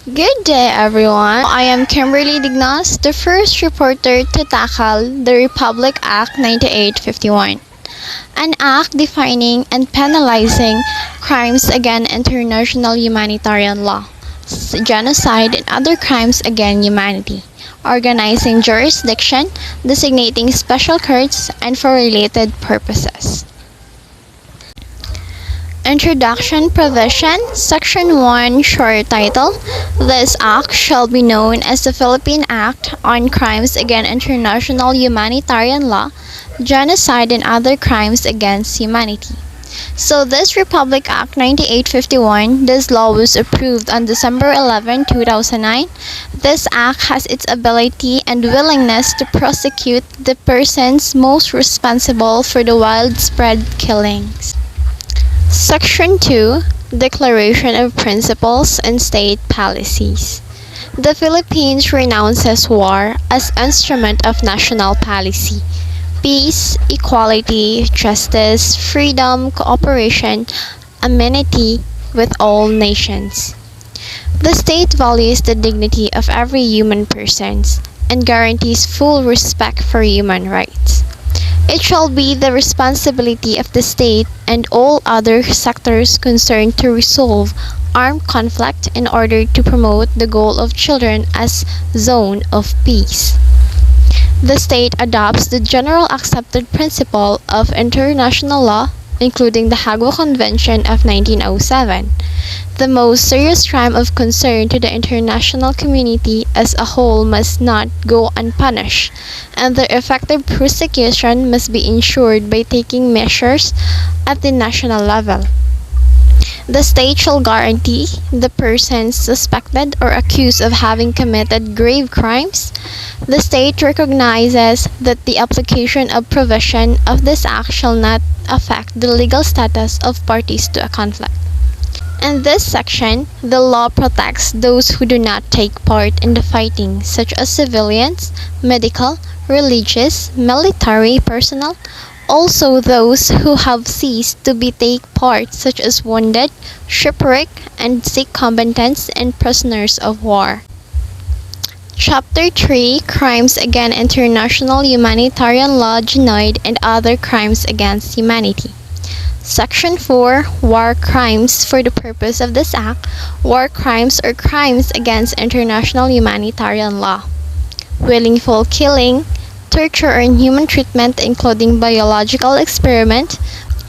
Good day, everyone. I am Kimberly Dignas, the first reporter to tackle the Republic Act 9851, an act defining and penalizing crimes against international humanitarian law, genocide, and other crimes against humanity, organizing jurisdiction, designating special courts, and for related purposes. Introduction Provision Section 1 Short Title This Act shall be known as the Philippine Act on Crimes Against International Humanitarian Law, Genocide and Other Crimes Against Humanity. So this Republic Act 9851, this law was approved on December 11, 2009. This act has its ability and willingness to prosecute the persons most responsible for the widespread killings. Section 2 Declaration of Principles and State Policies. The Philippines renounces war as instrument of national policy. Peace, equality, justice, freedom, cooperation, amenity with all nations. The state values the dignity of every human person and guarantees full respect for human rights. It shall be the responsibility of the state and all other sectors concerned to resolve armed conflict in order to promote the goal of children as zone of peace. The state adopts the general accepted principle of international law, including the Hague Convention of 1907. The most serious crime of concern to the international community as a whole must not go unpunished, and their effective prosecution must be ensured by taking measures at the national level. The state shall guarantee the persons suspected or accused of having committed grave crimes. The state recognizes that the application of provision of this act shall not affect the legal status of parties to a conflict. In this section, the law protects those who do not take part in the fighting, such as civilians, medical, religious, military personnel, also those who have ceased to be take part, such as wounded, shipwrecked, and sick combatants and prisoners of war. Chapter 3 Crimes Against International Humanitarian Law, Genocide, and Other Crimes Against Humanity. Section 4 War Crimes. For the purpose of this act, war crimes are crimes against international humanitarian law. Willful killing, torture or inhuman treatment including biological experiment,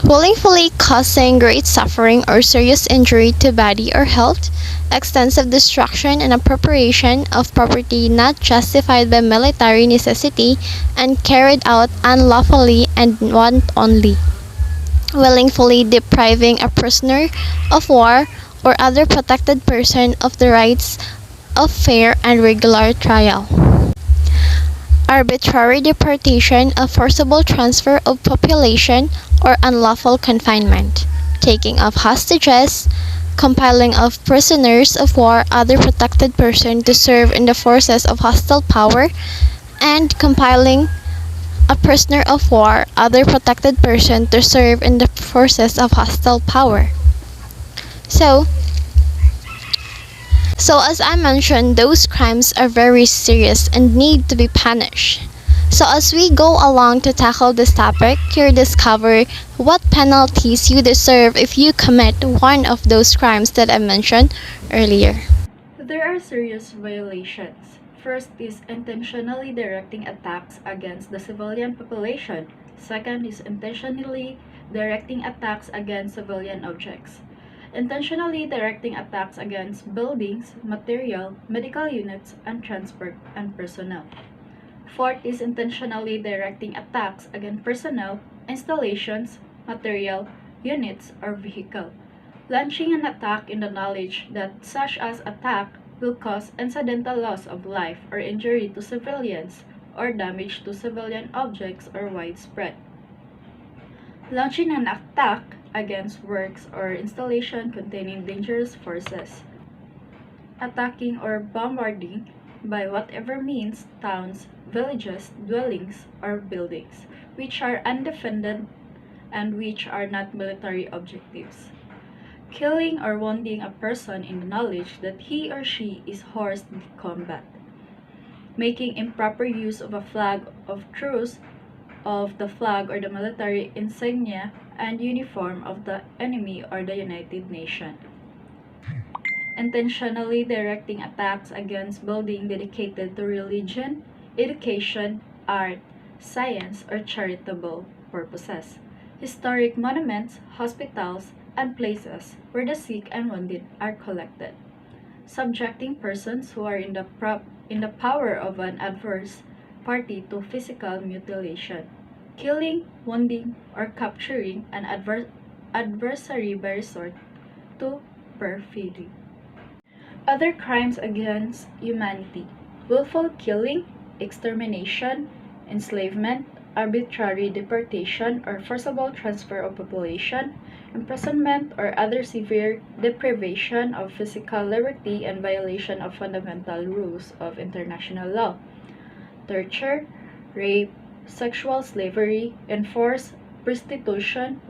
willfully causing great suffering or serious injury to body or health, extensive destruction and appropriation of property not justified by military necessity and carried out unlawfully and wantonly, willfully depriving a prisoner of war or other protected person of the rights of fair and regular trial. Arbitrary deportation, a forcible transfer of population or unlawful confinement, taking of hostages, compiling of prisoners of war, other protected person to serve in the forces of hostile power, and compiling a prisoner of war, other protected person to serve in the forces of hostile power. So as I mentioned, those crimes are very serious and need to be punished. So as we go along to tackle this topic, you'll discover what penalties you deserve if you commit one of those crimes that I mentioned earlier. There are serious violations. First is intentionally directing attacks against the civilian population. Second is intentionally directing attacks against civilian objects. Intentionally directing attacks against buildings, material, medical units, and transport and personnel. Fourth is intentionally directing attacks against personnel, installations, material, units, or vehicle. Launching an attack in the knowledge that such as attack will cause incidental loss of life or injury to civilians or damage to civilian objects or widespread. Launching an attack against works or installation containing dangerous forces. Attacking or bombarding by whatever means towns, villages, dwellings, or buildings, which are undefended and which are not military objectives. killing or wounding a person in the knowledge that he or she is hors de combat, making improper use of a flag of truce, of the flag or the military insignia and uniform of the enemy or the United Nations, intentionally directing attacks against buildings dedicated to religion, education, art, science, or charitable purposes, historic monuments, hospitals, and places where the sick and wounded are collected, subjecting persons who are in the power of an adverse party to physical mutilation, killing, wounding, or capturing an adversary by resort to perfidy. Other crimes against humanity: willful killing, extermination, enslavement, arbitrary deportation or forcible transfer of population, imprisonment or other severe deprivation of physical liberty and violation of fundamental rules of international law, torture, rape, sexual slavery, enforced prostitution,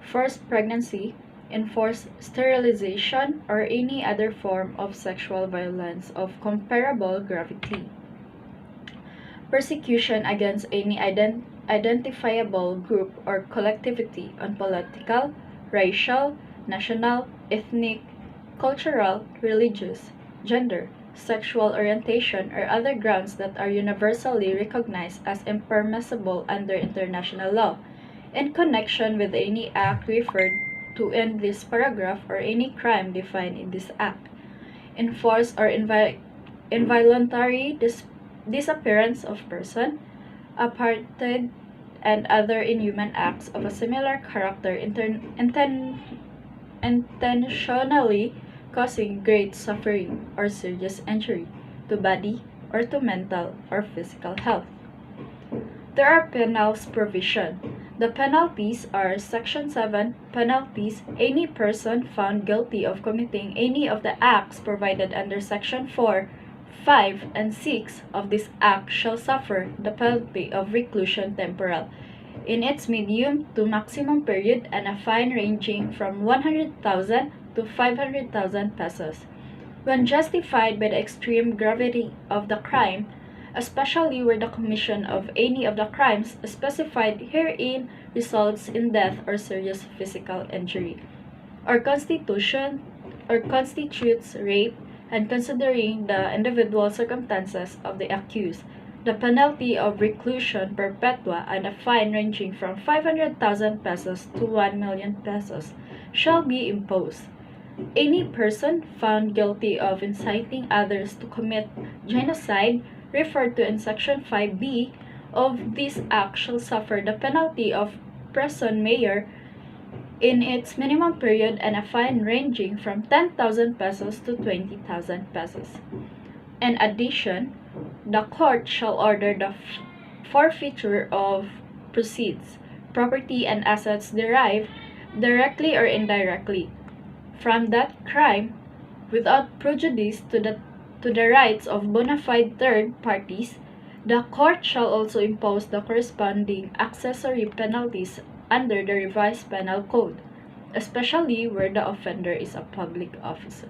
forced pregnancy, enforced sterilization, or any other form of sexual violence of comparable gravity. Persecution against any identifiable group or collectivity on political, racial, national, ethnic, cultural, religious, gender, sexual orientation, or other grounds that are universally recognized as impermissible under international law, in connection with any act referred to in this paragraph or any crime defined in this act. Enforced or involuntary disappearance of person, apartheid, and other inhuman acts of a similar character intentionally causing great suffering or serious injury to body or to mental or physical health. There are penals provision. The penalties are Section 7 penalties. Any person found guilty of committing any of the acts provided under Section 4, 5, and 6 of this Act shall suffer the penalty of reclusion temporal in its medium to maximum period and a fine ranging from 100,000 to 500,000 pesos. When justified by the extreme gravity of the crime, especially where the commission of any of the crimes specified herein results in death or serious physical injury, or constitutes rape, and considering the individual circumstances of the accused, the penalty of reclusion perpetua and a fine ranging from 500,000 pesos to 1,000,000 pesos shall be imposed. Any person found guilty of inciting others to commit genocide referred to in Section 5b of this Act shall suffer the penalty of prison mayor in its minimum period and a fine ranging from 10,000 pesos to 20,000 pesos. In addition, the court shall order the forfeiture of proceeds, property, and assets derived, directly or indirectly, from that crime without prejudice to the rights of bona fide third parties. The court shall also impose the corresponding accessory penalties under the revised penal code, especially where the offender is a public officer.